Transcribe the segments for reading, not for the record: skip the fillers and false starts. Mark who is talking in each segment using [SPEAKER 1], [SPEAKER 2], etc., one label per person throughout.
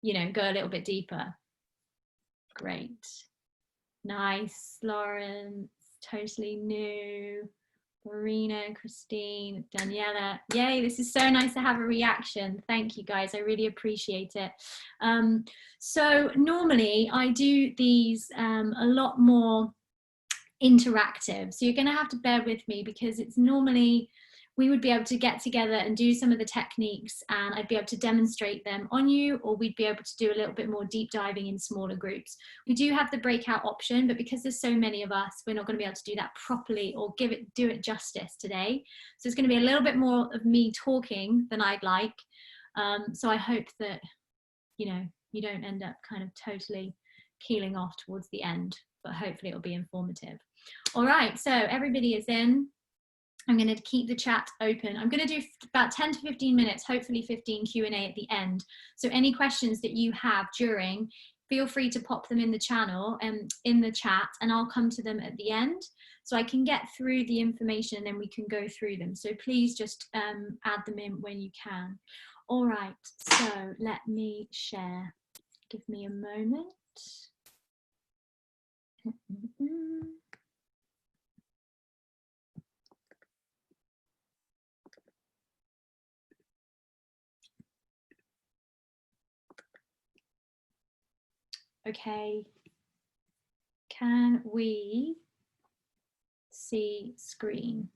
[SPEAKER 1] you know, go a little bit deeper. Great. Nice, Lawrence, totally new. Marina, Christine, Daniela. Yay, this is so nice to have a reaction. Thank you guys, I really appreciate it. So normally I do these a lot more interactive. So you're going to have to bear with me because it's normally we would be able to get together and do some of the techniques and I'd be able to demonstrate them on you, or we'd be able to do a little bit more deep diving in smaller groups. We do have the breakout option, but because there's so many of us, we're not going to be able to do that properly or do it justice today. So it's going to be a little bit more of me talking than I'd like. So I hope that, you know, you don't end up kind of totally peeling off towards the end, but hopefully it'll be informative. All right, so everybody is in. I'm going to keep the chat open. I'm going to do about 10 to 15 minutes, hopefully 15 Q&A at the end. So any questions that you have during, feel free to pop them in the channel and in the chat, and I'll come to them at the end so I can get through the information and then we can go through them. So please just add them in when you can. All right, so let me share. Give me a moment. Okay, can we see screen?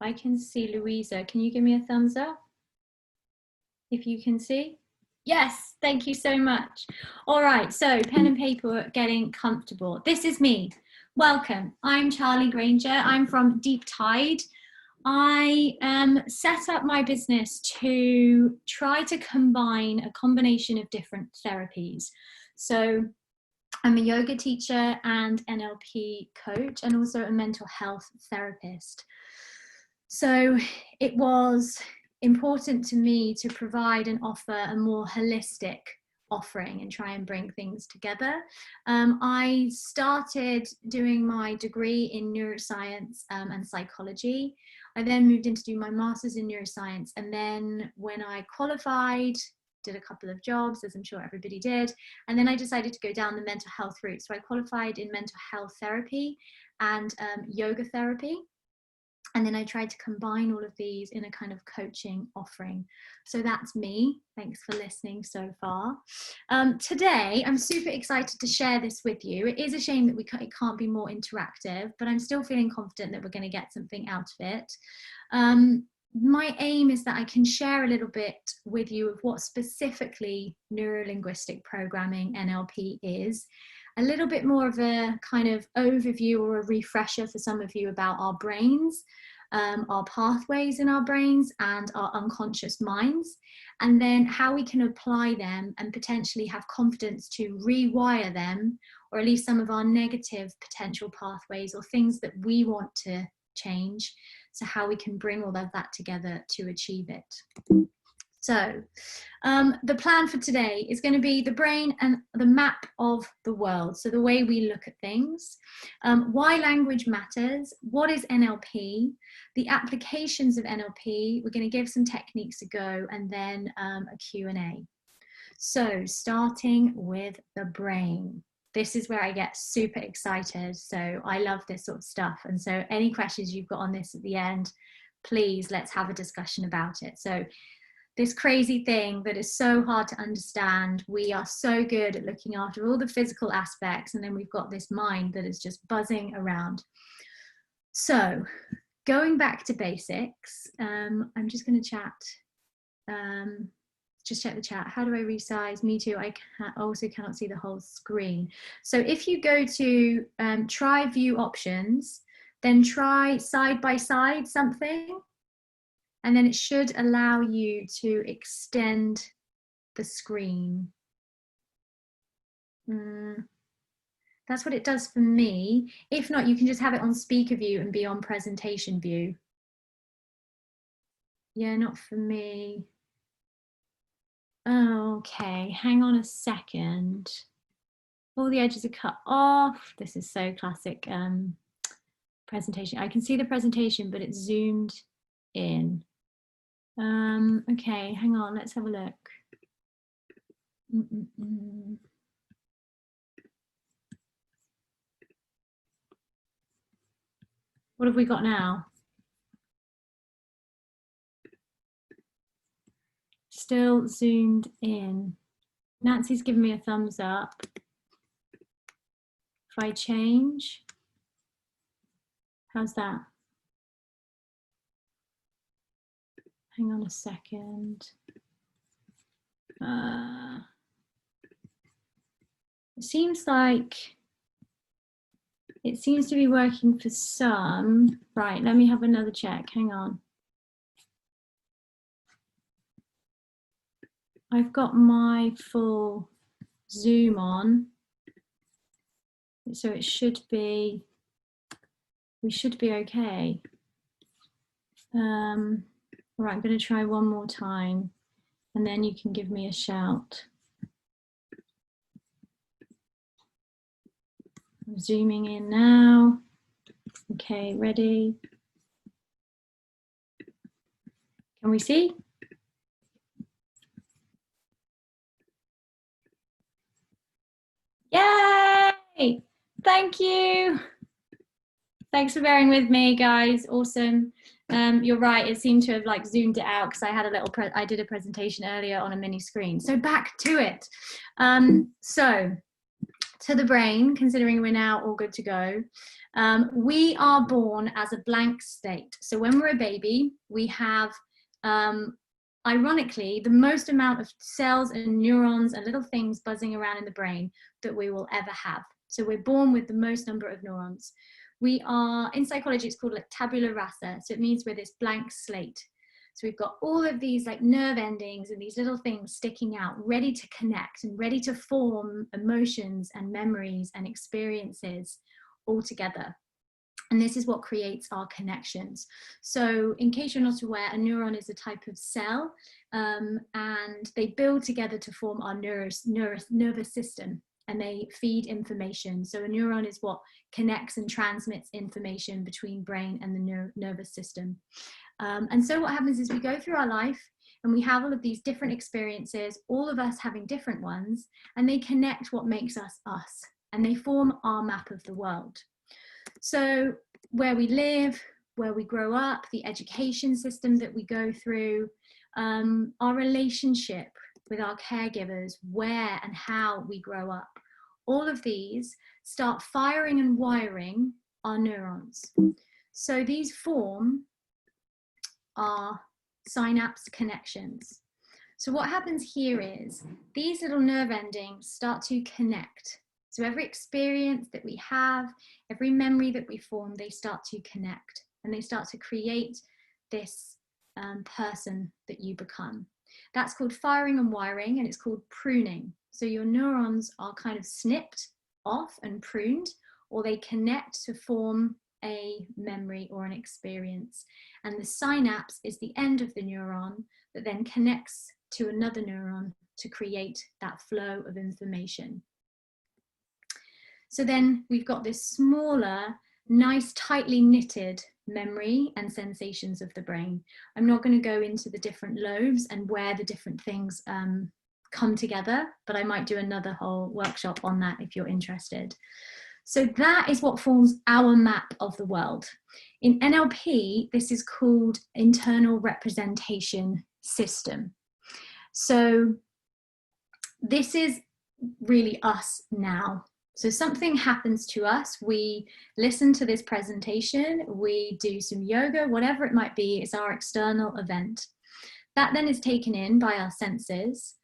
[SPEAKER 1] I can see Louisa. Can you give me a thumbs up if you can see? Yes, thank you so much. All right, so pen and paper, getting comfortable. This is me. Welcome. I'm Charlie Granger. I'm from Deep Tide. I set up my business to try to combine a combination of different therapies. So I'm a yoga teacher and NLP coach and also a mental health therapist. So it was important to me to provide and offer a more holistic offering and try and bring things together. I started doing my degree in neuroscience and psychology. I then moved in to do my master's in neuroscience, and then when I qualified, did a couple of jobs, as I'm sure everybody did, and then I decided to go down the mental health route. So I qualified in mental health therapy and yoga therapy. And then I tried to combine all of these in a kind of coaching offering. So that's me. Thanks for listening so far. Today, I'm super excited to share this with you. It is a shame that it can't be more interactive, but I'm still feeling confident that we're going to get something out of it. My aim is that I can share a little bit with you of what specifically neuro-linguistic programming, NLP, is. A little bit more of a kind of overview or a refresher for some of you about our brains, our pathways in our brains and our unconscious minds, and then how we can apply them and potentially have confidence to rewire them, or at least some of our negative potential pathways or things that we want to change. So how we can bring all of that together to achieve it. So the plan for today is going to be the brain and the map of the world. So the way we look at things, why language matters, what is NLP, the applications of NLP. We're going to give some techniques a go, and then a Q&A. So starting with the brain. This is where I get super excited. So I love this sort of stuff. And so any questions you've got on this at the end, please, let's have a discussion about it. So this crazy thing that is so hard to understand. We are so good at looking after all the physical aspects, and then we've got this mind that is just buzzing around. So going back to basics, I'm just going to chat. Just check the chat. How do I resize? Me too. I also cannot see the whole screen. So if you go to try view options, then try side by side something. And then it should allow you to extend the screen. That's what it does for me. If not, you can just have it on speaker view and be on presentation view. Yeah, not for me. Okay, hang on a second. All the edges are cut off. This is so classic presentation. I can see the presentation, but it's zoomed in. Okay, hang on, let's have a look. What have we got now? Still zoomed in. Nancy's giving me a thumbs up. If I change, how's that? Hang on a second. It seems to be working for some. Right, let me have another check. Hang on. I've got my full Zoom on. So it should be, we should be okay. All right, I'm going to try one more time and then you can give me a shout. I'm zooming in now. Okay, ready? Can we see? Yay! Thank you. Thanks for bearing with me, guys. Awesome. You're right. It seemed to have like zoomed it out because I had a little. I did a presentation earlier on a mini screen. So back to it. So to the brain. Considering we're now all good to go, we are born as a blank state. So when we're a baby, we have. Ironically, the most amount of cells and neurons and little things buzzing around in the brain that we will ever have. So we're born with the most number of neurons. We are, in psychology, it's called like tabula rasa. So it means we're this blank slate. So we've got all of these like nerve endings and these little things sticking out, ready to connect and ready to form emotions and memories and experiences all together. And this is what creates our connections. So in case you're not aware, a neuron is a type of cell, and they build together to form our nervous system, and they feed information. So a neuron is what connects and transmits information between brain and the nervous system. And so what happens is we go through our life and we have all of these different experiences, all of us having different ones, and they connect what makes us us, and they form our map of the world. So where we live, where we grow up, the education system that we go through, our relationship with our caregivers, where and how we grow up, all of these start firing and wiring our neurons. So these form our synapse connections. So what happens here is these little nerve endings start to connect. So every experience that we have, every memory that we form, they start to connect and they start to create this person that you become. That's called firing and wiring, and it's called pruning. So your neurons are kind of snipped off and pruned, or they connect to form a memory or an experience. And the synapse is the end of the neuron that then connects to another neuron to create that flow of information. So then we've got this smaller, nice, tightly knitted memory and sensations of the brain. I'm not going to go into the different lobes and where the different things come together, but I might do another whole workshop on that if you're interested. So that is what forms our map of the world. In NLP, this is called internal representation system. So this is really us now. So something happens to us, we listen to this presentation, we do some yoga, whatever it might be, it's our external event. That then is taken in by our senses,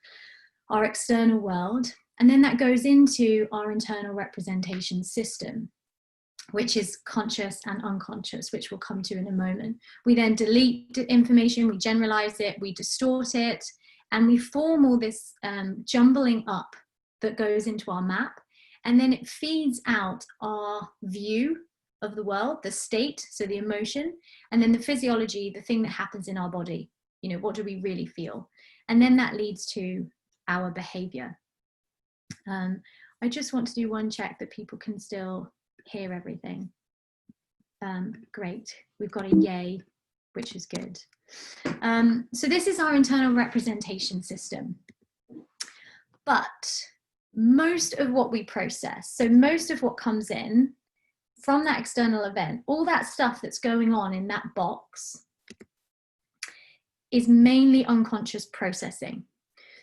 [SPEAKER 1] our external world, and then that goes into our internal representation system, which is conscious and unconscious, which we'll come to in a moment. We then delete information, we generalize it, we distort it, and we form all this jumbling up that goes into our map. And then it feeds out our view of the world, the state, so the emotion, and then the physiology, the thing that happens in our body. You know, what do we really feel? And then that leads to our behavior. I just want to do one check that people can still hear everything. Great, we've got a yay. which is good. So this is our internal representation system. But most of what we process, so most of what comes in from that external event, all that stuff that's going on in that box is mainly unconscious processing.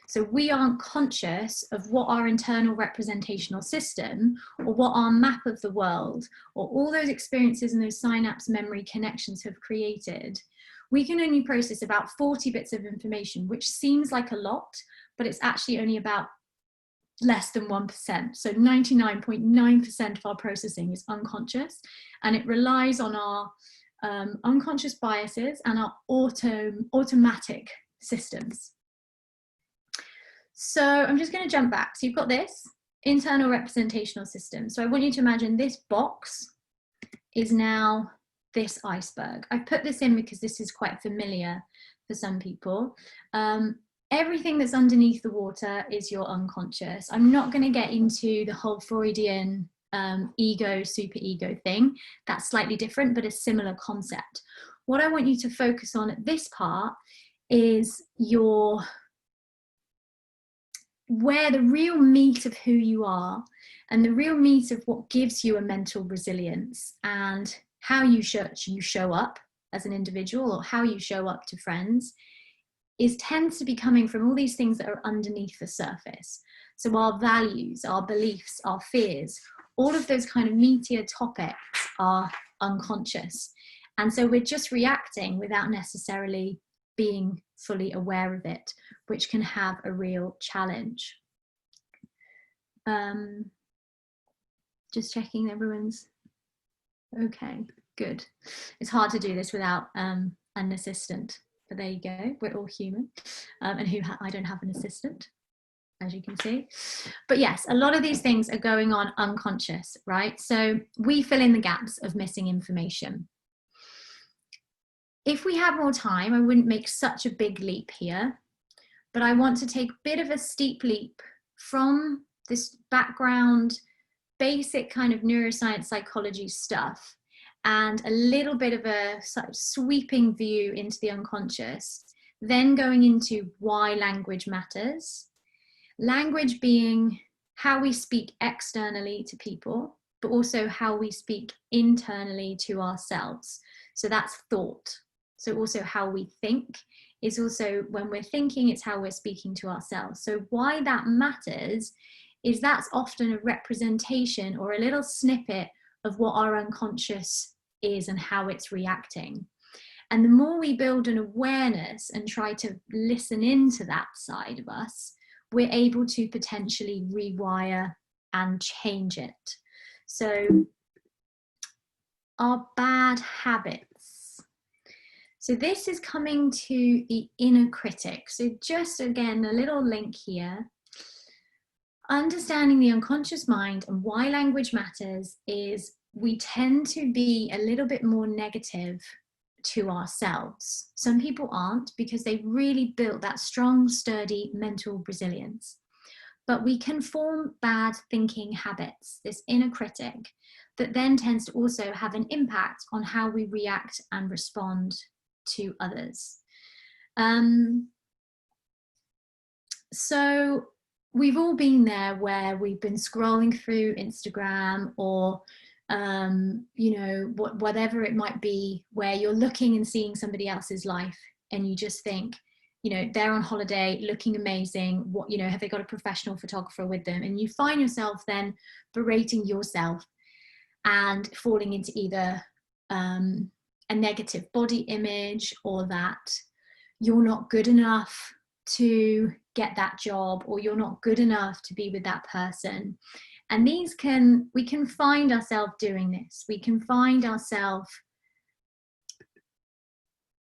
[SPEAKER 1] So we aren't conscious of what our internal representational system, or what our map of the world, or all those experiences and those synapse memory connections have created. We can only process about 40 bits of information, which seems like a lot, but it's actually only about less than 1%. So 99.9% of our processing is unconscious, and it relies on our unconscious biases and our automatic systems. So I'm just going to jump back. So you've got this internal representational system. So I want you to imagine this box is now this iceberg. I put this in because this is quite familiar for some people. Everything that's underneath the water is your unconscious. I'm not going to get into the whole Freudian ego, superego thing. That's slightly different, but a similar concept. What I want you to focus on at this part is where the real meat of who you are and the real meat of what gives you a mental resilience and how you show up as an individual, or how you show up to friends, tends to be coming from all these things that are underneath the surface. So our values, our beliefs, our fears, all of those kind of meatier topics are unconscious. And so we're just reacting without necessarily being fully aware of it, which can have a real challenge. Just checking everyone's okay, good. It's hard to do this without an assistant, but there you go, we're all human. And I don't have an assistant, as you can see. But yes, a lot of these things are going on unconscious, right? So we fill in the gaps of missing information. If we had more time, I wouldn't make such a big leap here, but I want to take a bit of a steep leap from this background, basic kind of neuroscience psychology stuff, and a little bit of a sort of sweeping view into the unconscious, then going into why language matters. Language being how we speak externally to people, but also how we speak internally to ourselves. So that's thought. So also how we think is also, when we're thinking, it's how we're speaking to ourselves. So why that matters is that's often a representation or a little snippet of what our unconscious is and how it's reacting. And the more we build an awareness and try to listen into that side of us, we're able to potentially rewire and change it. So our bad habits. So this is coming to the inner critic. So just again, a little link here. Understanding the unconscious mind and why language matters is we tend to be a little bit more negative to ourselves. Some people aren't, because they really built that strong, sturdy mental resilience. But we can form bad thinking habits, this inner critic, that then tends to also have an impact on how we react and respond to others. So we've all been there where we've been scrolling through Instagram or you know, whatever it might be, where you're looking and seeing somebody else's life and you just think, you know, they're on holiday looking amazing, what, you know, have they got a professional photographer with them? And you find yourself then berating yourself and falling into either a negative body image, or that you're not good enough to get that job, or you're not good enough to be with that person. And we can find ourselves doing this. We can find ourselves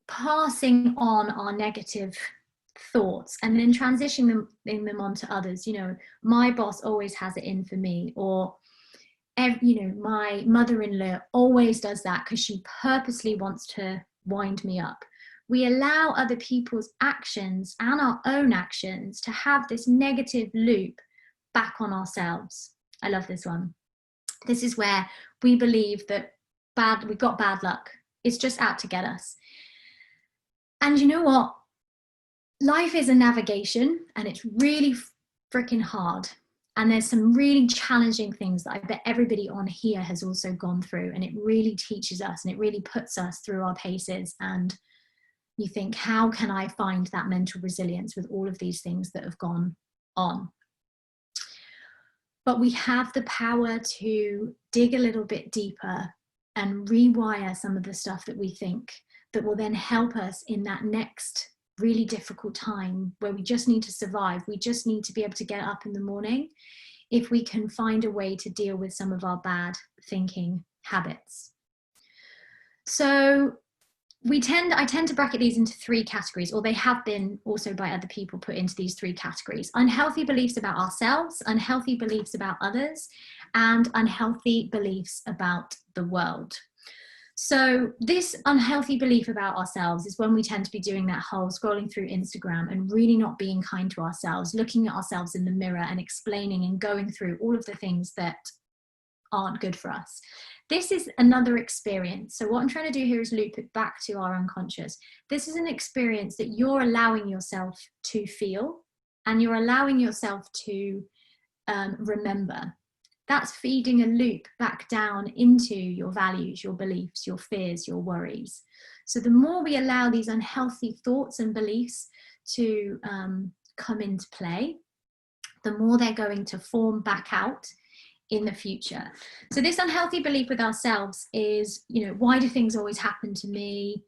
[SPEAKER 1] passing on our negative thoughts and then transitioning them onto others. You know, my boss always has it in for me, or you know, my mother-in-law always does that because she purposely wants to wind me up. We allow other people's actions and our own actions to have this negative loop back on ourselves. I love this one. This is where we believe that we've got bad luck. It's just out to get us. And you know what? Life is a navigation, and it's really freaking hard. And there's some really challenging things that I bet everybody on here has also gone through. And it really teaches us, and it really puts us through our paces. And you think, how can I find that mental resilience with all of these things that have gone on? But we have the power to dig a little bit deeper and rewire some of the stuff that we think, that will then help us in that next really difficult time where we just need to survive. We just need to be able to get up in the morning. If we can find a way to deal with some of our bad thinking habits. So I tend to bracket these into 3 categories, or they have been also by other people put into these 3 categories: unhealthy beliefs about ourselves, unhealthy beliefs about others, and unhealthy beliefs about the world. So this unhealthy belief about ourselves is when we tend to be doing that whole scrolling through Instagram and really not being kind to ourselves, looking at ourselves in the mirror and explaining and going through all of the things that aren't good for us. This is another experience. So what I'm trying to do here is loop it back to our unconscious. This is an experience that you're allowing yourself to feel, and you're allowing yourself to remember. That's feeding a loop back down into your values, your beliefs, your fears, your worries. So the more we allow these unhealthy thoughts and beliefs to come into play, the more they're going to form back out in the future. So this unhealthy belief with ourselves is, why do things always happen to me?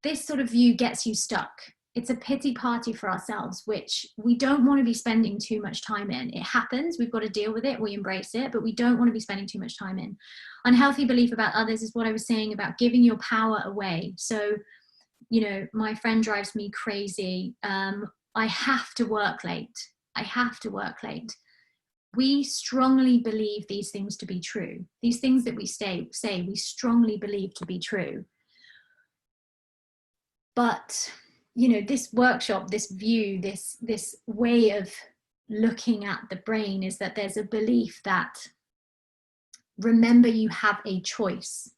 [SPEAKER 1] This sort of view gets you stuck. It's a pity party for ourselves, which we don't want to be spending too much time in. It happens, we've got to deal with it, we embrace it, but we don't want to be spending too much time in. Unhealthy belief about others is what I was saying about giving your power away. So, my friend drives me crazy. I have to work late. I have to work late. We strongly believe these things to be true. These things that we say, we strongly believe to be true. But, this workshop, this view, this way of looking at the brain is that there's a belief that, remember, you have a choice.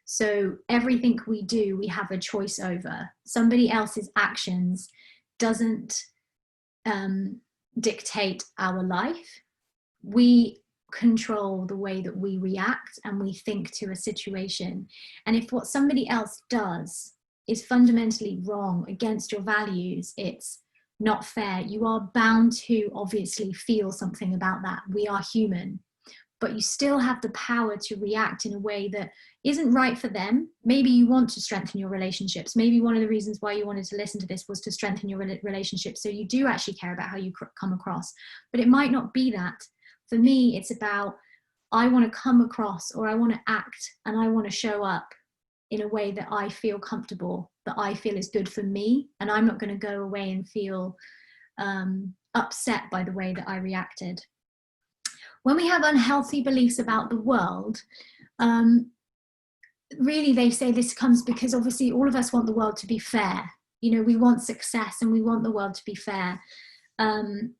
[SPEAKER 1] So everything we do, we have a choice over. Somebody else's actions doesn't dictate our life. We control the way that we react and we think to a situation. And if what somebody else does is fundamentally wrong, against your values, it's not fair, you are bound to obviously feel something about that. We are human. But you still have the power to react in a way that isn't right for them. Maybe you want to strengthen your relationships. Maybe one of the reasons why you wanted to listen to this was to strengthen your relationship. So you do actually care about how you come across. But it might not be that. For me, it's about, I want to come across, or I want to act, and I want to show up in a way that I feel comfortable, that I feel is good for me. And I'm not going to go away and feel upset by the way that I reacted. When we have unhealthy beliefs about the world, really they say this comes because obviously all of us want the world to be fair. We want success and we want the world to be fair. And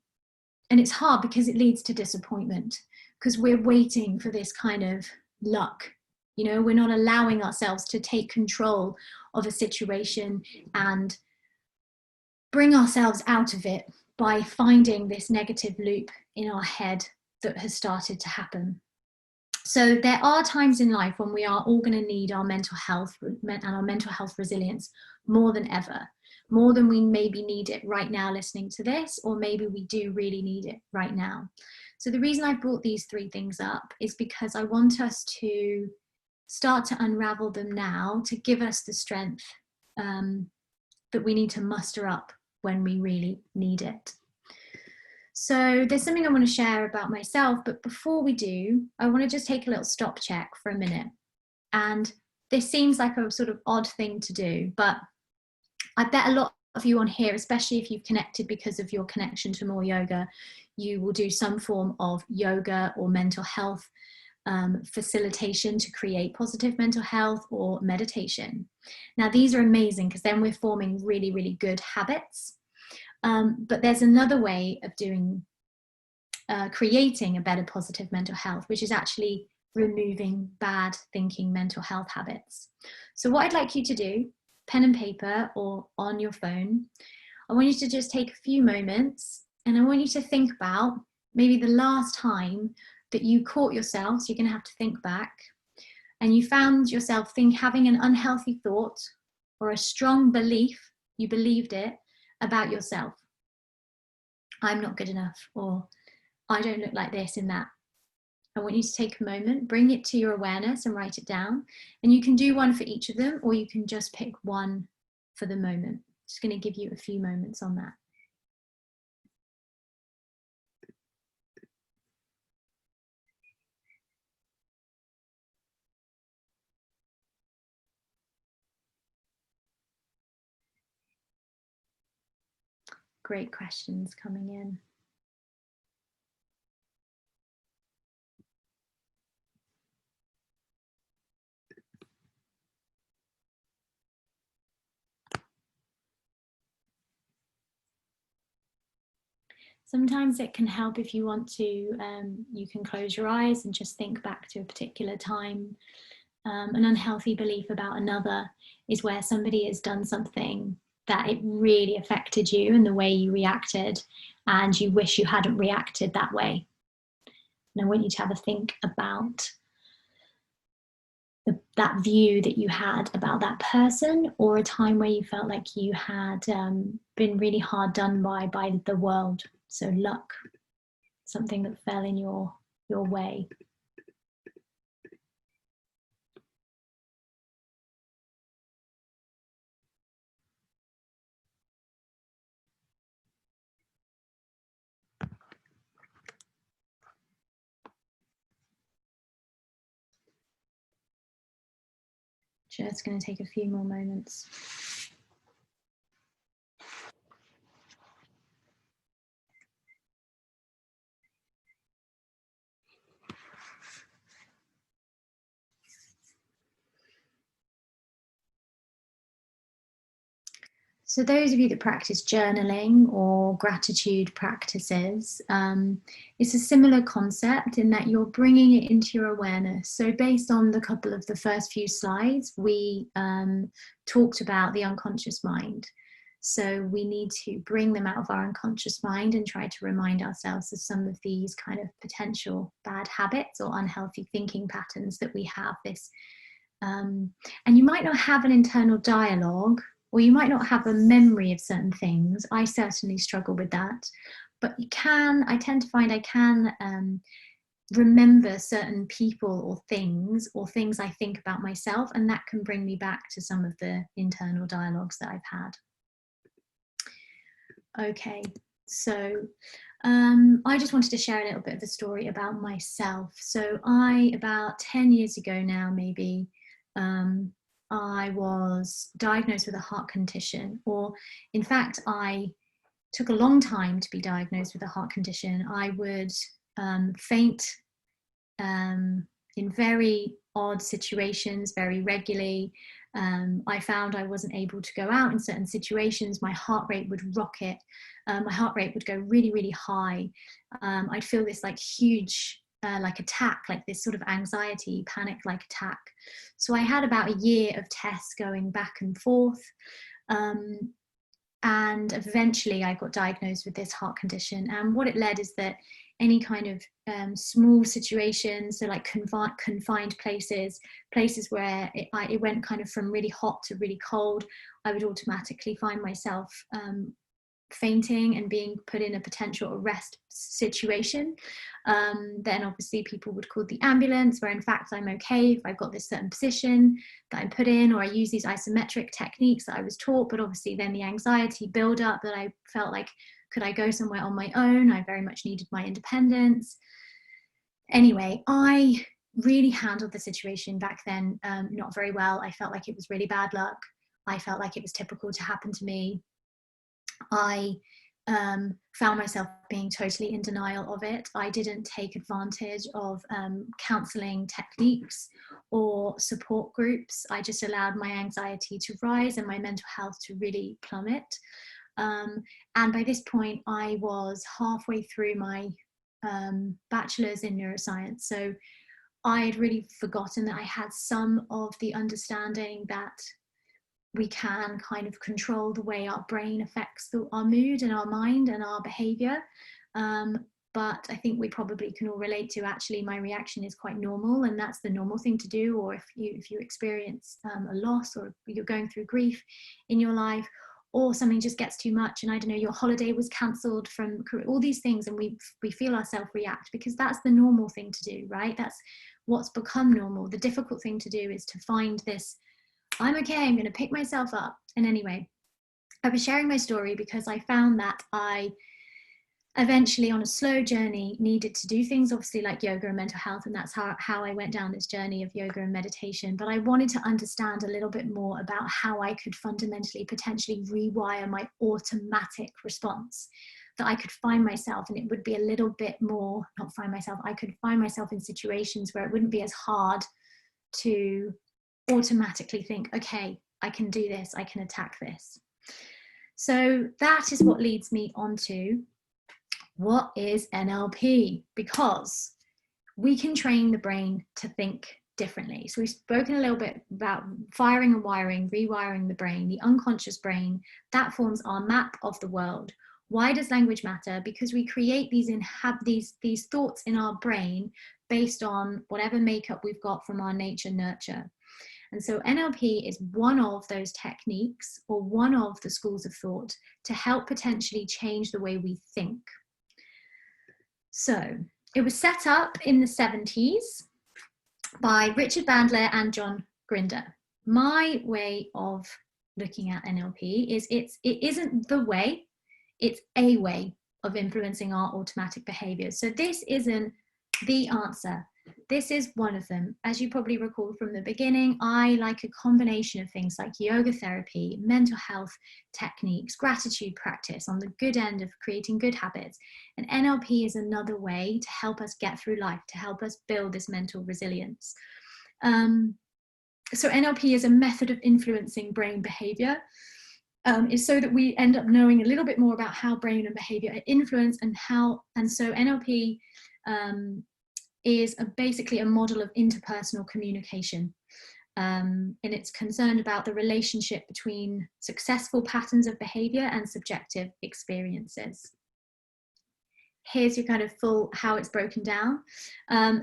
[SPEAKER 1] it's hard because it leads to disappointment, because we're waiting for this kind of luck. We're not allowing ourselves to take control of a situation and bring ourselves out of it by finding this negative loop in our head that has started to happen. So there are times in life when we are all going to need our mental health and our mental health resilience more than ever, more than we maybe need it right now listening to this, or maybe we do really need it right now. So the reason I brought these 3 things up is because I want us to start to unravel them now, to give us the strength that we need to muster up when we really need it. So there's something I want to share about myself, but before we do, I want to just take a little stop check for a minute. And this seems like a sort of odd thing to do, but I bet a lot of you on here, especially if you've connected because of your connection to more yoga, you will do some form of yoga or mental health facilitation to create positive mental health, or meditation. Now, these are amazing because then we're forming really, really good habits. But there's another way of creating a better positive mental health, which is actually removing bad thinking mental health habits. So what I'd like you to do pen and paper or on your phone. I want you to just take a few moments, and I want you to think about maybe the last time that you caught yourself, so you're going to have to think back, and you found yourself having an unhealthy thought or a strong belief, you believed it, about yourself. I'm not good enough, or I don't look like this and that. I want you to take a moment, bring it to your awareness and write it down. And you can do one for each of them, or you can just pick one for the moment. Just going to give you a few moments on that. Great questions coming in. Sometimes it can help if you want to, you can close your eyes and just think back to a particular time. An unhealthy belief about another is where somebody has done something that it really affected you and the way you reacted, and you wish you hadn't reacted that way. And I want you to have a think about that view that you had about that person, or a time where you felt like you had been really hard done by the world. So luck, something that fell in your way. Just going to take a few more moments. So those of you that practice journaling or gratitude practices, it's a similar concept in that you're bringing it into your awareness. So based on the couple of the first few slides, we talked about the unconscious mind. So we need to bring them out of our unconscious mind and try to remind ourselves of some of these kind of potential bad habits or unhealthy thinking patterns that we have. And you might not have an internal dialogue, or you might not have a memory of certain things. I certainly struggle with that, but I tend to find I can remember certain people or things I think about myself, and that can bring me back to some of the internal dialogues that I've had. Okay, so I just wanted to share a little bit of a story about myself. So about 10 years ago now, maybe, I was diagnosed with a heart condition, or in fact, I took a long time to be diagnosed with a heart condition. I would faint in very odd situations very regularly. I found I wasn't able to go out in certain situations. My heart rate would rocket. My heart rate would go really, really high. I'd feel this like huge like attack, like this sort of anxiety, panic-like attack. So I had about a year of tests going back and forth. And eventually I got diagnosed with this heart condition. And what it led is that any kind of small situations, so like confined places where it went kind of from really hot to really cold, I would automatically find myself fainting and being put in a potential arrest situation. Then obviously people would call the ambulance, where in fact I'm okay if I've got this certain position that I'm put in, or I use these isometric techniques that I was taught. But obviously then the anxiety build up, that I felt like, could I go somewhere on my own? I very much needed my independence. Anyway, I really handled the situation back then not very well. I felt like it was really bad luck. I felt like it was typical to happen to me. I found myself being totally in denial of it. I didn't take advantage of counseling techniques or support groups. I just allowed my anxiety to rise and my mental health to really plummet. And by this point, I was halfway through my bachelor's in neuroscience. So I had really forgotten that I had some of the understanding that we can kind of control the way our brain affects our mood and our mind and our behavior. But I think we probably can all relate to, actually, my reaction is quite normal, and that's the normal thing to do. Or if you experience a loss, or you're going through grief in your life, or something just gets too much, and I don't know, your holiday was cancelled from all these things, and we feel ourselves react, because that's the normal thing to do, right? That's what's become normal. The difficult thing to do is to find this, I'm okay, I'm going to pick myself up. And anyway, I was sharing my story because I found that I eventually, on a slow journey, needed to do things obviously like yoga and mental health, and that's how I went down this journey of yoga and meditation. But I wanted to understand a little bit more about how I could fundamentally potentially rewire my automatic response, that I could find myself, and it would be a little bit more, not find myself, I could find myself in situations where it wouldn't be as hard to automatically think, okay, I can do this, I can attack this. So that is what leads me on to, what is NLP? Because we can train the brain to think differently. So we've spoken a little bit about firing and wiring, rewiring the brain, the unconscious brain, that forms our map of the world. Why does language matter? Because we create these thoughts in our brain based on whatever makeup we've got from our nature nurture. And so NLP is one of those techniques, or one of the schools of thought, to help potentially change the way we think. So it was set up in the 70s by Richard Bandler and John Grinder. My way of looking at NLP is it isn't the way, it's a way of influencing our automatic behaviors. So this isn't the answer. This is one of them. As you probably recall from the beginning, I like a combination of things like yoga therapy, mental health techniques, gratitude practice on the good end of creating good habits. And NLP is another way to help us get through life, to help us build this mental resilience. So NLP is a method of influencing brain behavior. Is so that we end up knowing a little bit more about how brain and behavior are influenced, and so NLP is basically a model of interpersonal communication. And it's concerned about the relationship between successful patterns of behavior and subjective experiences. Here's your kind of full, how it's broken down.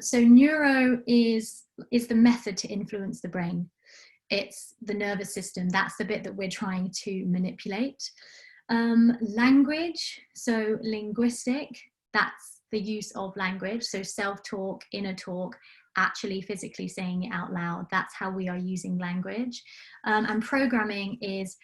[SPEAKER 1] So neuro is the method to influence the brain. It's the nervous system. That's the bit that we're trying to manipulate. Language, so linguistic, that's the use of language. So self-talk, inner talk, actually physically saying it out loud. That's how we are using language. And programming is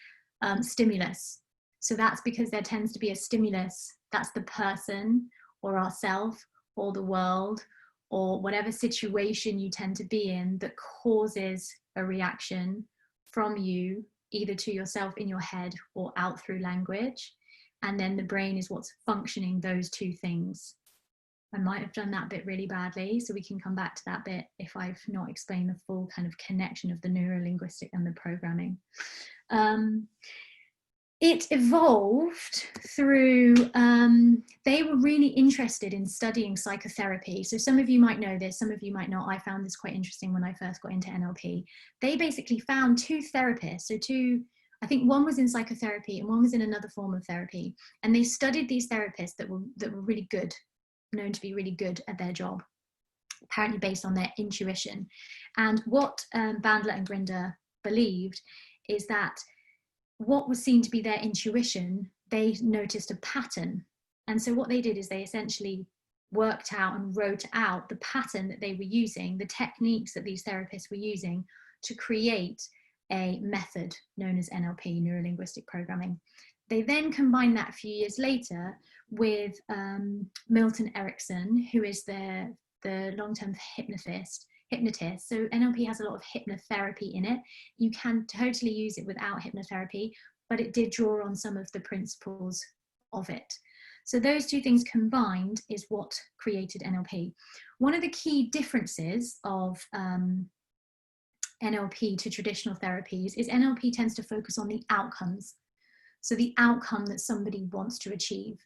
[SPEAKER 1] stimulus. So that's because there tends to be a stimulus. That's the person or ourself or the world or whatever situation you tend to be in that causes a reaction from you, either to yourself in your head or out through language. And then the brain is what's functioning those two things. I might have done that bit really badly, so we can come back to that bit if I've not explained the full kind of connection of the neuro-linguistic and the programming. It evolved through, they were really interested in studying psychotherapy. So some of you might know this, some of you might not. I found this quite interesting when I first got into NLP. They basically found two therapists, I think one was in psychotherapy and one was in another form of therapy. And they studied these therapists that were really good, known to be really good at their job, apparently based on their intuition. And what Bandler and Grinder believed is that what was seen to be their intuition, they noticed a pattern. And so what they did is they essentially worked out and wrote out the pattern that they were using, the techniques that these therapists were using to create a method known as NLP, Neuro-linguistic programming. They then combined that a few years later with Milton Erickson, who is the long-term hypnotist. So NLP has a lot of hypnotherapy in it. You can totally use it without hypnotherapy, but it did draw on some of the principles of it. So those two things combined is what created NLP. One of the key differences of NLP to traditional therapies is NLP tends to focus on the outcomes. So the outcome that somebody wants to achieve.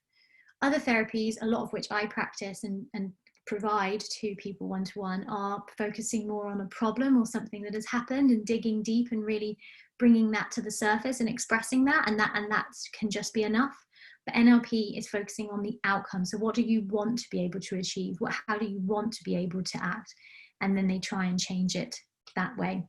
[SPEAKER 1] Other therapies, a lot of which I practice and provide to people one-to-one, are focusing more on a problem or something that has happened and digging deep and really bringing that to the surface and expressing that, and that can just be enough. But NLP is focusing on the outcome. So what do you want to be able to achieve? How do you want to be able to act? And then they try and change it that way.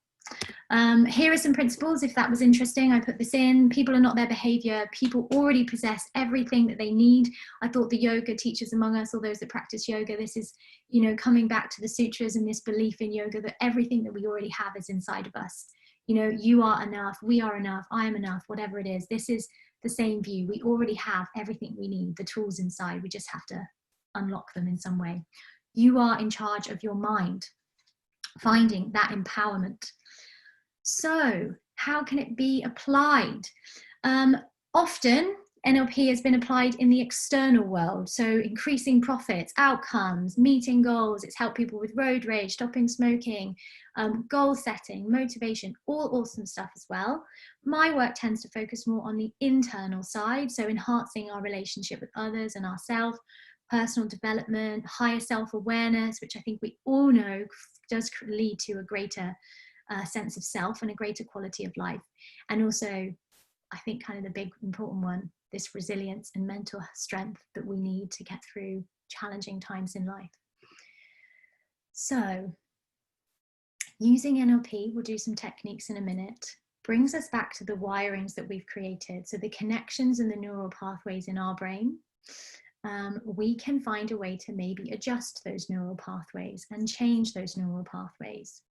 [SPEAKER 1] Here are some principles, if that was interesting. I put this in. People are not their behaviour. People already possess everything that they need. I thought the yoga teachers among us, or those that practice yoga, this is, you know, coming back to the sutras and this belief in yoga that everything that we already have is inside of us. You know, you are enough, we are enough, I am enough, whatever it is. This is the same view. We already have everything we need, the tools inside. We just have to unlock them in some way. You are in charge of your mind, finding that empowerment. So how can it be applied? Often NLP has been applied in the external world. So increasing profits, outcomes, meeting goals. It's helped people with road rage, stopping smoking, goal setting, motivation, all awesome stuff as well. My work tends to focus more on the internal side. So enhancing our relationship with others and ourselves, personal development, higher self-awareness, which I think we all know does lead to a greater sense of self and a greater quality of life. And also, I think kind of the big important one, this resilience and mental strength that we need to get through challenging times in life. So using NLP, we'll do some techniques in a minute, brings us back to the wirings that we've created. So the connections and the neural pathways in our brain. We can find a way to maybe adjust those neural pathways and change those neural pathways.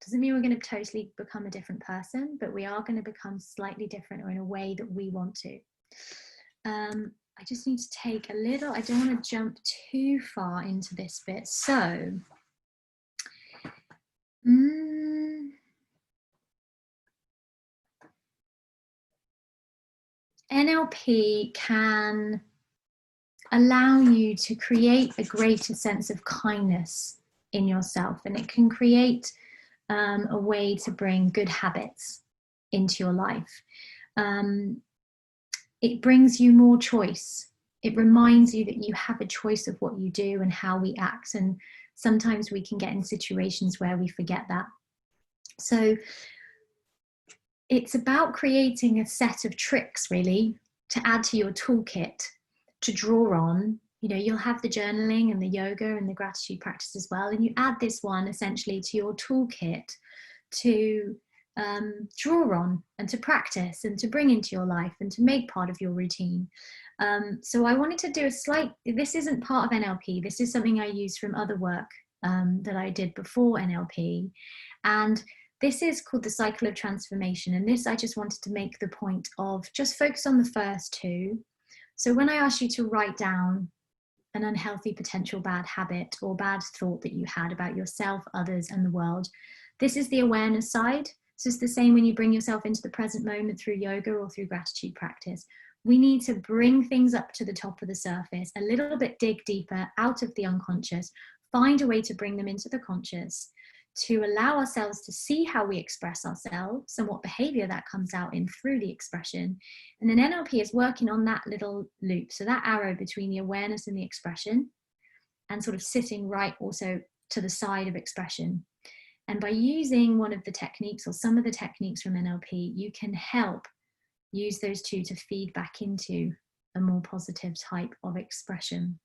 [SPEAKER 1] Doesn't mean we're going to totally become a different person, but we are going to become slightly different, or in a way that we want to. I just need to take a little, I don't want to jump too far into this bit. So, NLP can allow you to create a greater sense of kindness in yourself, and it can create a way to bring good habits into your life. It brings you more choice. It reminds you that you have a choice of what you do and how we act. And sometimes we can get in situations where we forget that. So it's about creating a set of tricks, really, to add to your toolkit, to draw on. You know, you'll have the journaling and the yoga and the gratitude practice as well. And you add this one essentially to your toolkit to draw on and to practice and to bring into your life and to make part of your routine. So I wanted to do a slight, this isn't part of NLP, this is something I use from other work that I did before NLP. And this is called the cycle of transformation. And this, I just wanted to make the point of just focus on the first two. So when I asked you to write down an unhealthy potential bad habit or bad thought that you had about yourself, others, and the world, this is the awareness side. So it's the same when you bring yourself into the present moment through yoga or through gratitude practice. We need to bring things up to the top of the surface, a little bit, dig deeper out of the unconscious, find a way to bring them into the conscious, to allow ourselves to see how we express ourselves and what behavior that comes out in through the expression. And then NLP is working on that little loop. So that arrow between the awareness and the expression, and sort of sitting right also to the side of expression. And by using one of the techniques or some of the techniques from NLP, you can help use those two to feed back into a more positive type of expression.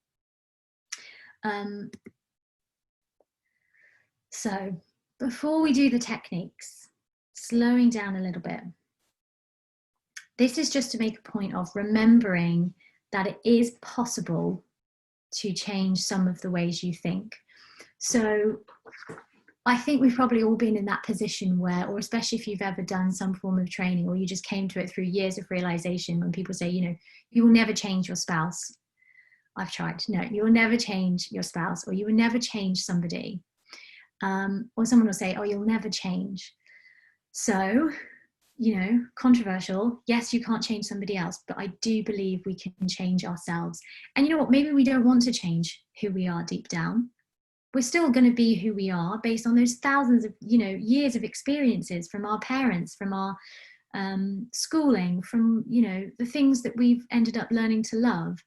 [SPEAKER 1] So before we do the techniques, slowing down a little bit. This is just to make a point of remembering that it is possible to change some of the ways you think. So I think we've probably all been in that position where, or especially if you've ever done some form of training or you just came to it through years of realization, when people say, you know, you will never change your spouse. I've tried. No, you will never change your spouse, or you will never change somebody. Or someone will say, oh, you'll never change. So, you know, controversial. Yes, you can't change somebody else, but I do believe we can change ourselves. And you know what? Maybe we don't want to change who we are deep down. We're still going to be who we are based on those thousands of, you know, years of experiences from our parents, from our schooling, from, you know, the things that we've ended up learning to love.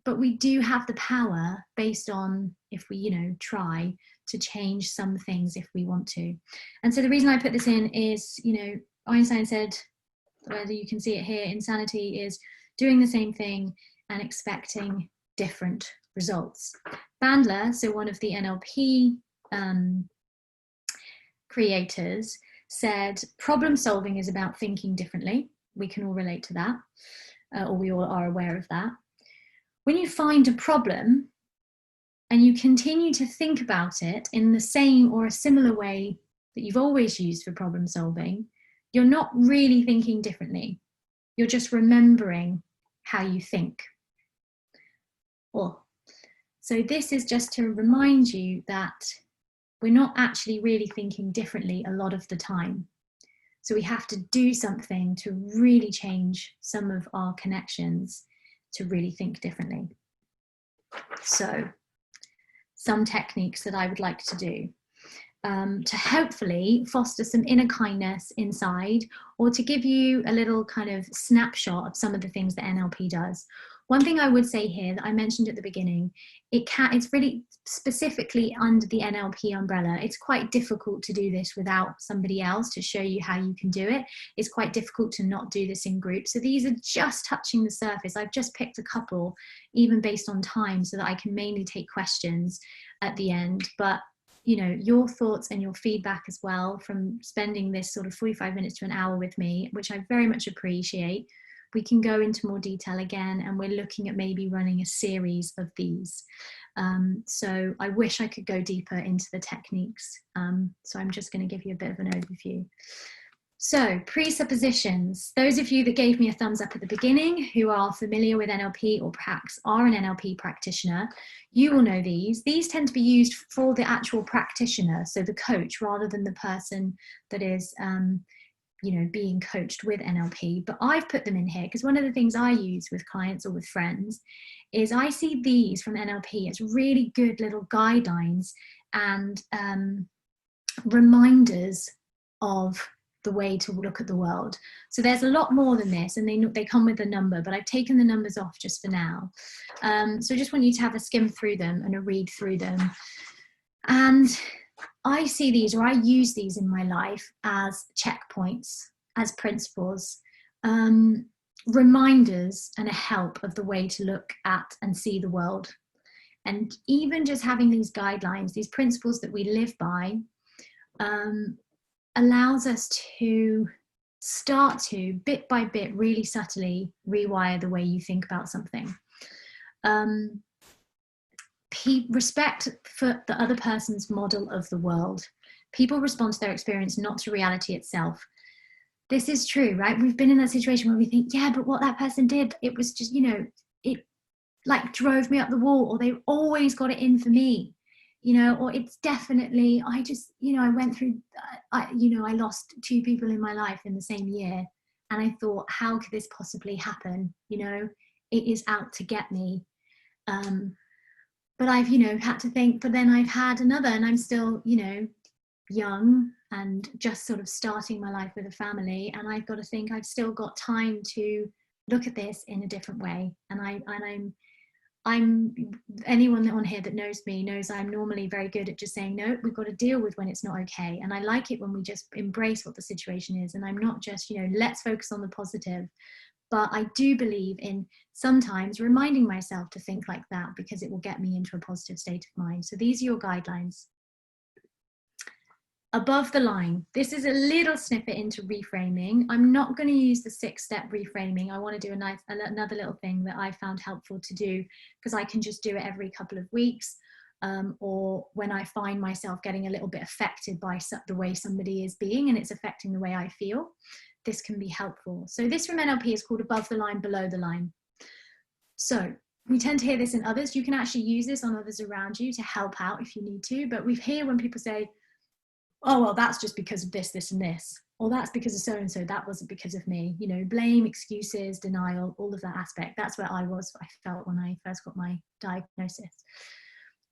[SPEAKER 1] But we do have the power, based on, if we, you know, try to change some things if we want to. And so the reason I put this in is, you know, Einstein said, whether you can see it here, insanity is doing the same thing and expecting different results. Bandler, so one of the NLP creators, said problem solving is about thinking differently. We can all relate to that, or we all are aware of that. When you find a problem and you continue to think about it in the same or a similar way that you've always used for problem solving, you're not really thinking differently. You're just remembering how you think. So this is just to remind you that we're not actually really thinking differently a lot of the time. So we have to do something to really change some of our connections to really think differently. So some techniques that I would like to do to hopefully foster some inner kindness inside, or to give you a little kind of snapshot of some of the things that NLP does. One thing I would say here that I mentioned at the beginning, it's really specifically under the NLP umbrella. It's quite difficult to do this without somebody else to show you how you can do it. It's quite difficult to not do this in groups. So these are just touching the surface. I've just picked a couple, even based on time, so that I can mainly take questions at the end. But you know, your thoughts and your feedback as well from spending this sort of 45 minutes to an hour with me, which I very much appreciate. We can go into more detail again, and we're looking at maybe running a series of these. So I wish I could go deeper into the techniques. So I'm just going to give you a bit of an overview. So presuppositions, those of you that gave me a thumbs up at the beginning who are familiar with NLP or perhaps are an NLP practitioner, you will know these. These tend to be used for the actual practitioner, so the coach, rather than the person that is you know, being coached with NLP. But I've put them in here because one of the things I use with clients or with friends is I see these from NLP as really good little guidelines and reminders of the way to look at the world. So there's a lot more than this, and they come with a number, but I've taken the numbers off just for now. So I just want you to have a skim through them and a read through them. And I see these, or I use these in my life as checkpoints, as principles, reminders and a help of the way to look at and see the world. And even just having these guidelines, these principles that we live by, allows us to start to, bit by bit, really subtly rewire the way you think about something. Respect for the other person's model of the world. People respond to their experience, not to reality itself. This is true, right? We've been in that situation where we think, yeah, but what that person did, it was just, you know, it like drove me up the wall, or they always got it in for me. You know, or it's definitely, I just, you know, I went through, you know, I lost 2 people in my life in the same year. And I thought, how could this possibly happen? You know, it is out to get me. But I've, you know, had to think, but then I've had another, and I'm still, you know, young and just sort of starting my life with a family. And I've got to think I've still got time to look at this in a different way. And I'm anyone on here that knows me knows I'm normally very good at just saying, no, we've got to deal with when it's not okay. And I like it when we just embrace what the situation is. And I'm not just, you know, let's focus on the positive. But I do believe in sometimes reminding myself to think like that, because it will get me into a positive state of mind. So these are your guidelines. Above the line, this is a little snippet into reframing. I'm not going to use the 6-step reframing. I want to do another little thing that I found helpful to do, because I can just do it every couple of weeks, or when I find myself getting a little bit affected by the way somebody is being and it's affecting the way I feel. This can be helpful. So this from NLP is called above the line, below the line. So we tend to hear this in others. You can actually use this on others around you to help out if you need to. But we hear when people say, oh, well, that's just because of this, this, and this. Or that's because of so-and-so, that wasn't because of me. You know, blame, excuses, denial, all of that aspect. That's where I felt when I first got my diagnosis.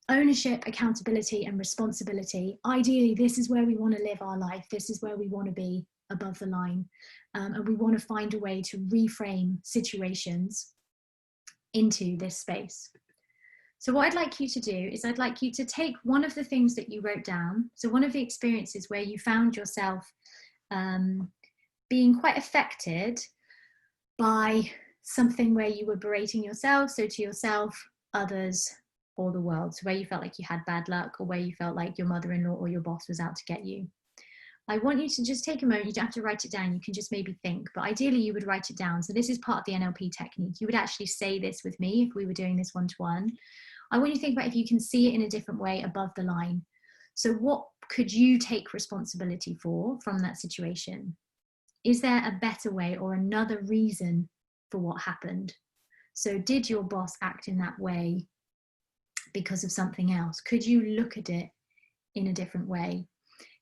[SPEAKER 1] Ownership, accountability, and responsibility. Ideally, this is where we want to live our life. This is where we want to be, above the line. And we want to find a way to reframe situations into this space. So what I'd like you to do is I'd like you to take one of the things that you wrote down. So one of the experiences where you found yourself being quite affected by something where you were berating yourself, so to yourself, others, or the world. So where you felt like you had bad luck, or where you felt like your mother-in-law or your boss was out to get you. I want you to just take a moment. You don't have to write it down. You can just maybe think, but ideally you would write it down. So this is part of the NLP technique. You would actually say this with me if we were doing this one-to-one. I want you to think about if you can see it in a different way above the line. So what could you take responsibility for from that situation? Is there a better way or another reason for what happened? So did your boss act in that way because of something else? Could you look at it in a different way?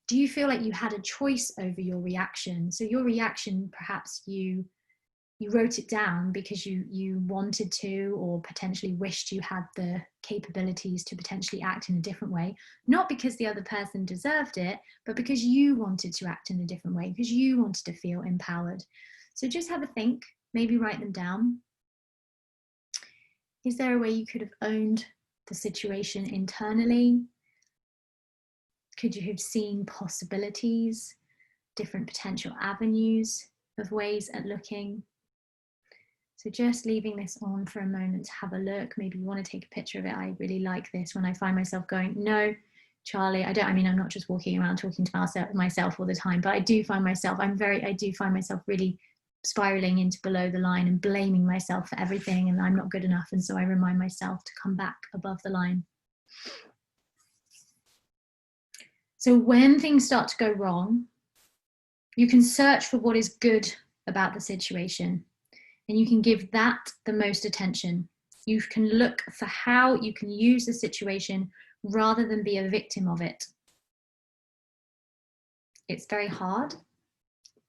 [SPEAKER 1] Do you feel like you had a choice over your reaction? So your reaction, perhaps you wrote it down because you wanted to, or potentially wished you had the capabilities to potentially act in a different way, not because the other person deserved it, but because you wanted to act in a different way, because you wanted to feel empowered. So just have a think, maybe write them down. Is there a way you could have owned the situation internally? Could you have seen possibilities, different potential avenues of ways at looking? So just leaving this on for a moment to have a look. Maybe you want to take a picture of it. I really like this when I find myself going, no, Charlie, I'm not just walking around talking to myself all the time, but I do find myself, I do find myself really spiraling into below the line and blaming myself for everything, and I'm not good enough. And so I remind myself to come back above the line. So when things start to go wrong, you can search for what is good about the situation, and you can give that the most attention. You can look for how you can use the situation rather than be a victim of it. It's very hard,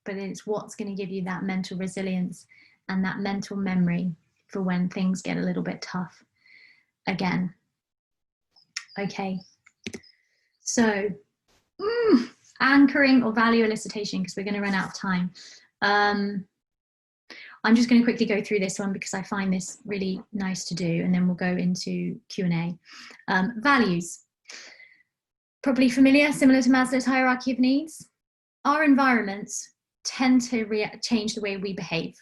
[SPEAKER 1] but it's what's going to give you that mental resilience and that mental memory for when things get a little bit tough again. Okay, so anchoring or value elicitation, because we're going to run out of time. I'm just going to quickly go through this one because I find this really nice to do, and then we'll go into Q&A. Values. Probably familiar, similar to Maslow's hierarchy of needs. Our environments tend to change the way we behave.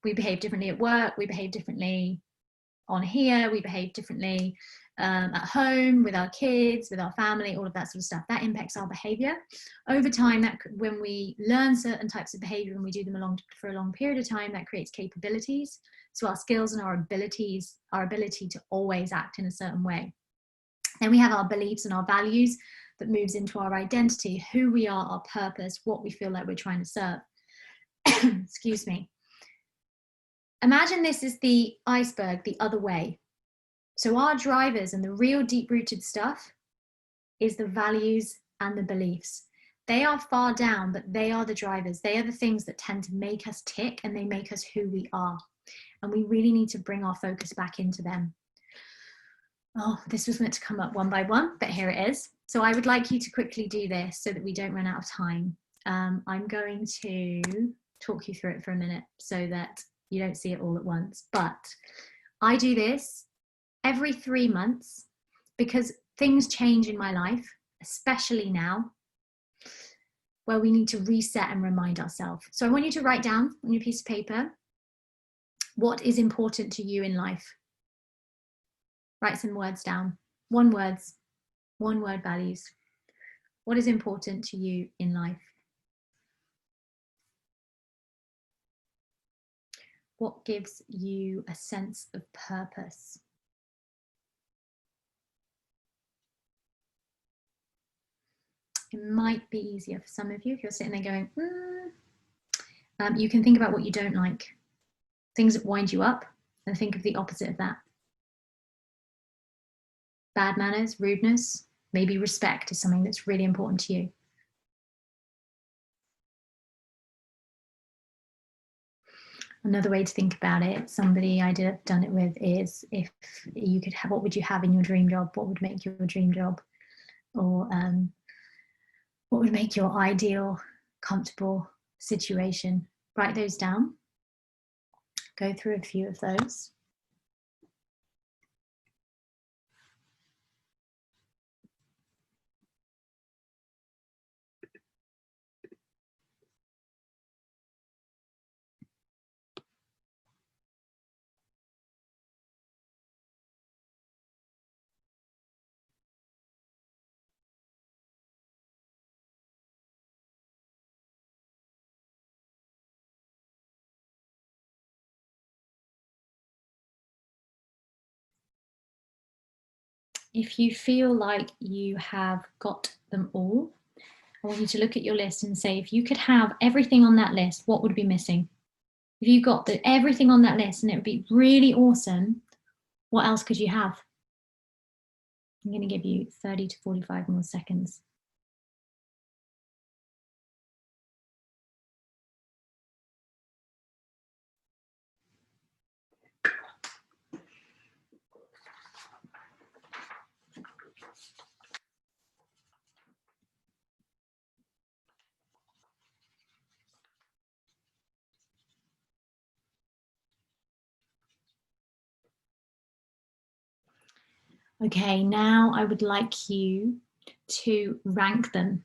[SPEAKER 1] We behave differently at work, we behave differently on here, we behave differently at home, with our kids, with our family, all of that sort of stuff. That impacts our behavior. Over time, that when we learn certain types of behavior and we do them for a long period of time, that creates capabilities. So our skills and our ability to always act in a certain way. Then we have our beliefs and our values that moves into our identity, who we are, our purpose, what we feel like we're trying to serve. Excuse me. Imagine this is the iceberg the other way. So our drivers and the real deep-rooted stuff is the values and the beliefs. They are far down, but they are the drivers. They are the things that tend to make us tick, and they make us who we are. And we really need to bring our focus back into them. Oh, this was meant to come up one by one, but here it is. So I would like you to quickly do this so that we don't run out of time. I'm going to talk you through it for a minute so that you don't see it all at once. But I do this every 3 months because things change in my life, especially now, where we need to reset and remind ourselves. So I want you to write down on your piece of paper, what is important to you in life? Write some words down. One word values. What is important to you in life? What gives you a sense of purpose? It might be easier for some of you if you're sitting there going, you can think about what you don't like, things that wind you up, and think of the opposite of that. Bad manners, rudeness, maybe respect is something that's really important to you. Another way to think about it, somebody I've done it with, is if you could have, what would you have in your dream job? What would make your dream job? Or what would make your ideal, comfortable situation? Write those down. Go through a few of those. if you feel like you have got them all, I want you to look at your list and say, if you could have everything on that list, what would be missing? If you got everything on that list and it would be really awesome, what else could you have? I'm going to give you 30 to 45 more seconds. Okay, now I would like you to rank them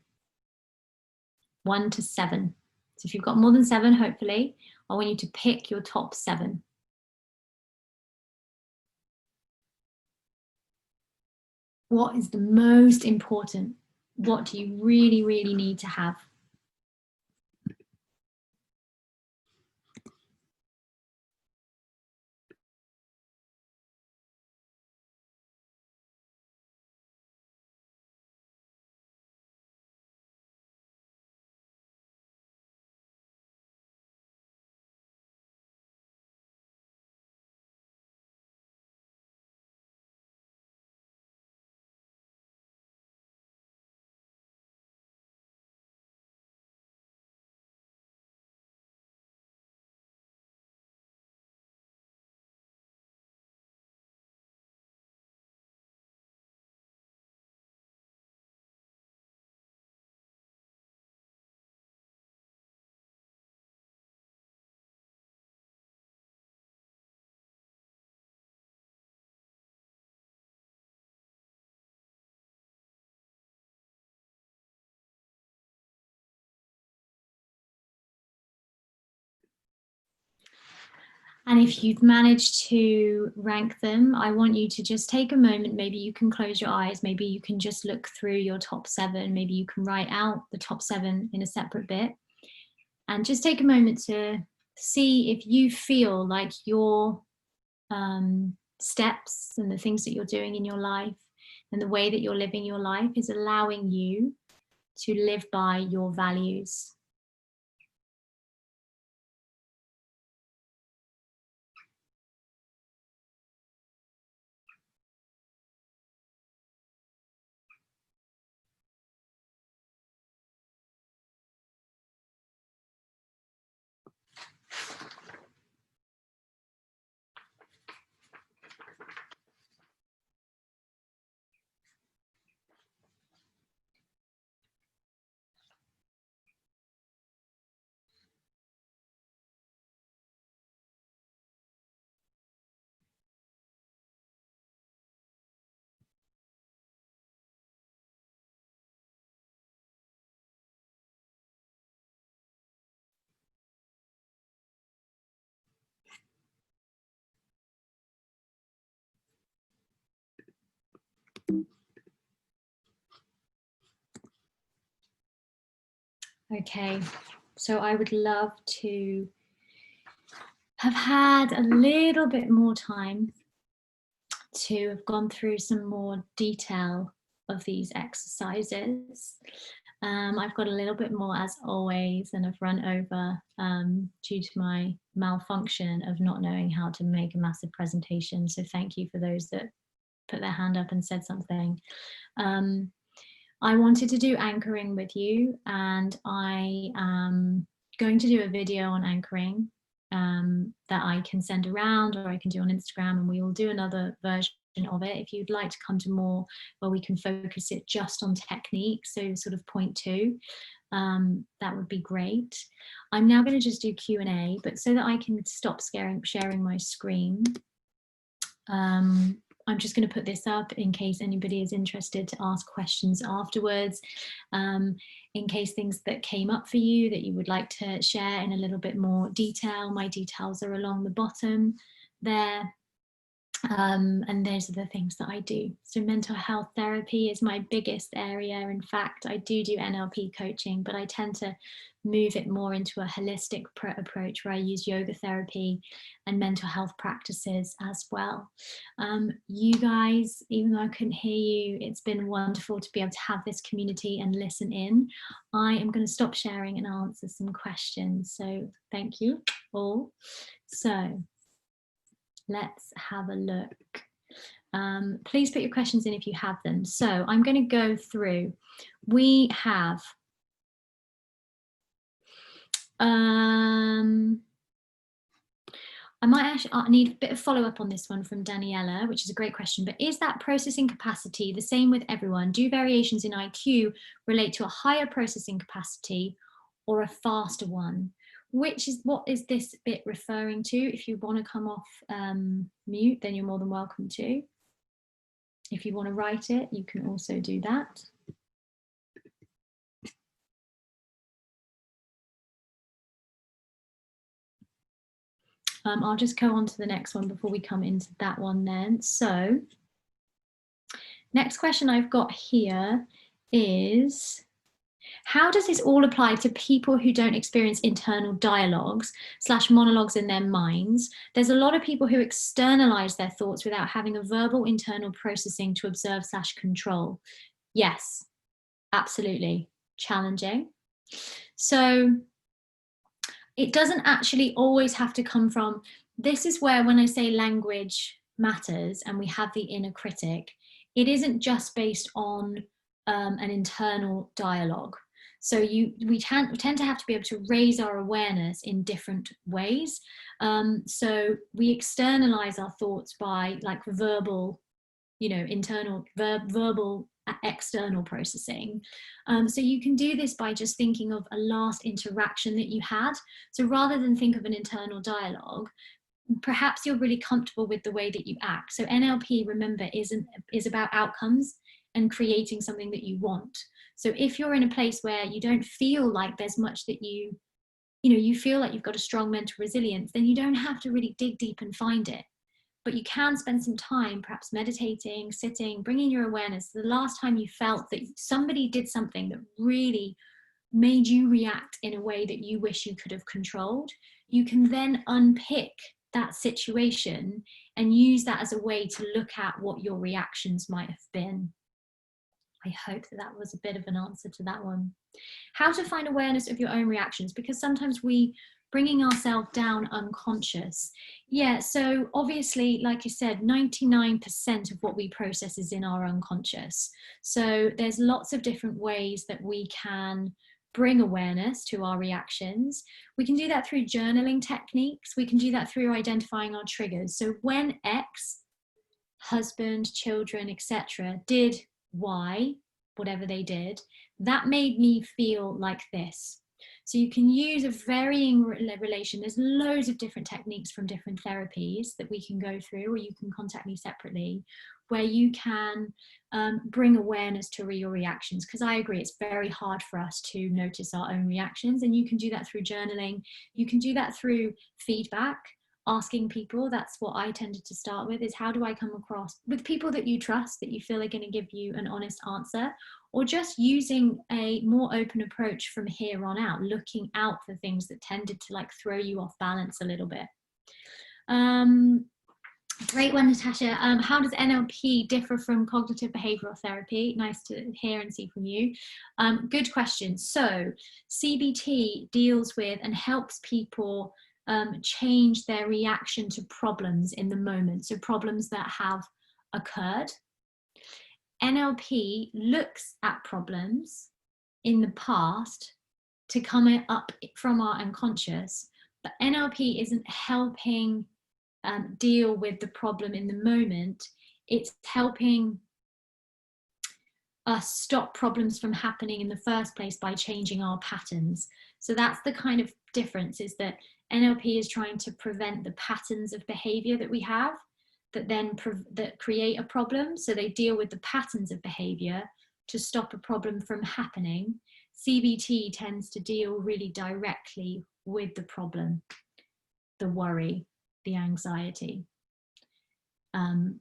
[SPEAKER 1] 1 to 7. So if you've got more than 7, hopefully, I want you to pick your top 7. What is the most important? What do you really, really need to have? And if you've managed to rank them, I want you to just take a moment. Maybe you can close your eyes. Maybe you can just look through your top 7. Maybe you can write out the top 7 in a separate bit. And just take a moment to see if you feel like your steps and the things that you're doing in your life and the way that you're living your life is allowing you to live by your values. Okay, so I would love to have had a little bit more time to have gone through some more detail of these exercises. I've got a little bit more as always, and I've run over due to my malfunction of not knowing how to make a massive presentation. So thank you for those that put their hand up and said something. I wanted to do anchoring with you, and I am going to do a video on anchoring that I can send around, or I can do on Instagram, and we will do another version of it. If you'd like to come to more where we can focus it just on technique, so sort of point 2, that would be great. I'm now going to just do Q&A, but so that I can stop sharing my screen, I'm just going to put this up in case anybody is interested to ask questions afterwards, in case things that came up for you that you would like to share in a little bit more detail. My details are along the bottom there. And those are the things that I do. So mental health therapy is my biggest area. In fact, I do NLP coaching, but I tend to move it more into a holistic approach where I use yoga therapy and mental health practices as well. You guys, even though I couldn't hear you, it's been wonderful to be able to have this community and listen in. I am going to stop sharing and answer some questions. So thank you all. So let's have a look. Please put your questions in if you have them. So I'm going to go through. We have I might actually need a bit of follow-up on this one from Daniela, which is a great question. But is that processing capacity the same with everyone? Do variations in IQ relate to a higher processing capacity or a faster one? What is this bit referring to? If you want to come off mute, then you're more than welcome to. If you want to write it, you can also do that. I'll just go on to the next one before we come into that one then. So, next question I've got here is, how does this all apply to people who don't experience internal dialogues / monologues in their minds? There's a lot of people who externalize their thoughts without having a verbal internal processing to observe / control. Yes, absolutely. Challenging. So it doesn't actually always have to come from, this is where when I say language matters and we have the inner critic, it isn't just based on an internal dialogue. So we tend to have to be able to raise our awareness in different ways. So we externalize our thoughts by like verbal, internal verbal external processing. So you can do this by just thinking of a last interaction that you had. So rather than think of an internal dialogue, perhaps you're really comfortable with the way that you act. So NLP, remember, is about outcomes and creating something that you want. So if you're in a place where you don't feel like there's much that you feel like you've got a strong mental resilience, then you don't have to really dig deep and find it. But you can spend some time perhaps meditating, sitting, bringing your awareness to the last time you felt that somebody did something that really made you react in a way that you wish you could have controlled. You can then unpick that situation and use that as a way to look at what your reactions might have been. I hope that was a bit of an answer to that one. How to find awareness of your own reactions, because sometimes we bringing ourselves down unconscious. Yeah, so obviously, like I said, 99% of what we process is in our unconscious. So there's lots of different ways that we can bring awareness to our reactions. We can do that through journaling techniques. We can do that through identifying our triggers. So when X, husband, children, etc., did Y, whatever they did, that made me feel like this. So you can use a varying relation. There's loads of different techniques from different therapies that we can go through, or you can contact me separately, where you can bring awareness to your reactions. Because I agree, it's very hard for us to notice our own reactions. And you can do that through journaling. You can do that through feedback, asking people. That's what I tended to start with, is how do I come across with people that you trust, that you feel are going to give you an honest answer, or just using a more open approach from here on out, looking out for things that tended to like throw you off balance a little bit. Great one, Natasha. How does NLP differ from cognitive behavioral therapy? Nice to hear and see from you. Good question. So CBT deals with and helps people change their reaction to problems in the moment. So problems that have occurred. NLP looks at problems in the past to come up from our unconscious, but NLP isn't helping deal with the problem in the moment. It's helping us stop problems from happening in the first place by changing our patterns. So that's the kind of difference, is that NLP is trying to prevent the patterns of behavior that we have that then that create a problem. So they deal with the patterns of behavior to stop a problem from happening. CBT tends to deal really directly with the problem, the worry, the anxiety. NLP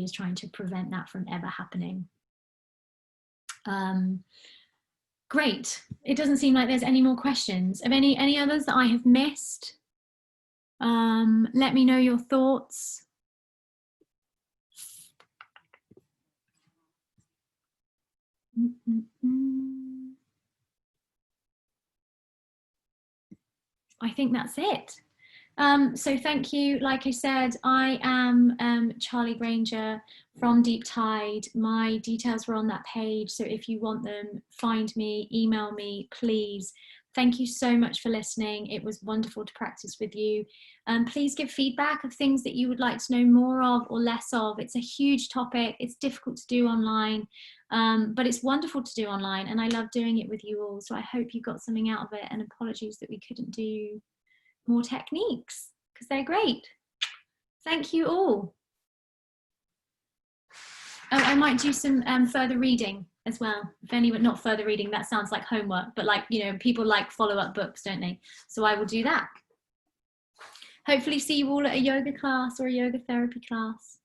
[SPEAKER 1] is trying to prevent that from ever happening. Great. It doesn't seem like there's any more questions. Of any others that I have missed? Let me know your thoughts. I think that's it. So thank you. Like I said, I am Charlie Granger from Deep Tide. My details were on that page, so if you want them, find me, email me, please. Thank you so much for listening. It was wonderful to practice with you. Please give feedback of things that you would like to know more of or less of. It's a huge topic. It's difficult to do online, but it's wonderful to do online, and I love doing it with you all. So I hope you got something out of it, and apologies that we couldn't do more techniques because they're great. Thank you all. Oh, I might do some further reading as well. If anyone, not further reading, that sounds like homework, but like, you know, people like follow-up books, don't they? So I will do that. Hopefully see you all at a yoga class or a yoga therapy class.